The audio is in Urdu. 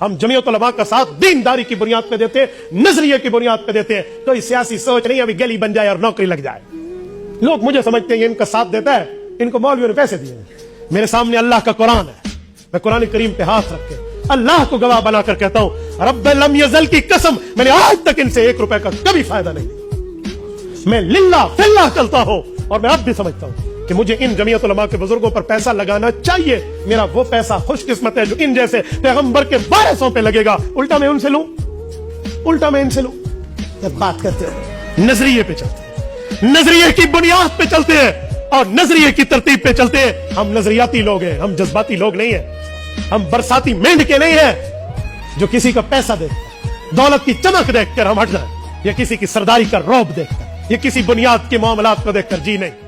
ہم جمعیت علماء کا ساتھ دینداری کی بنیاد پہ دیتے ہیں، نظریے کی بنیاد پہ دیتے ہیں. کوئی سیاسی سوچ نہیں ابھی گلی بن جائے اور نوکری لگ جائے. لوگ مجھے سمجھتے ہیں یہ ان کا ساتھ دیتا ہے، ان کو مولویوں نے پیسے دیے ہیں. میرے سامنے اللہ کا قرآن ہے، میں قرآن کریم پہ ہاتھ رکھ کے اللہ کو گواہ بنا کر کہتا ہوں، رب لم یزل کی قسم میں نے آج تک ان سے 1 روپے کا کبھی فائدہ نہیں لیا. میں للہ فی اللہ چلتا ہوں، اور میں اب بھی سمجھتا ہوں کہ مجھے ان جمعیت علماء کے بزرگوں پر پیسہ لگانا چاہیے. میرا وہ پیسہ خوش قسمت ہے جو ان جیسے پیغمبر کے وارثوں پہ لگے گا. الٹا میں ان سے لوں، الٹا میں ان سے لوں. جب بات کرتے ہیں نظریے پہ چلتے ہیں، نظریے کی بنیاد پہ چلتے ہیں اور نظریے کی ترتیب پہ چلتے ہیں. ہم نظریاتی لوگ ہیں، ہم جذباتی لوگ نہیں ہیں. ہم برساتی مینڈ کے نہیں ہیں جو کسی کا پیسہ دیکھ کر، دولت کی چمک دیکھ کر ہم ہٹ جائیں، یا کسی کی سرداری کا رعب دیکھ کر، یا کسی بنیاد کے معاملات کو دیکھ کر. جی نہیں.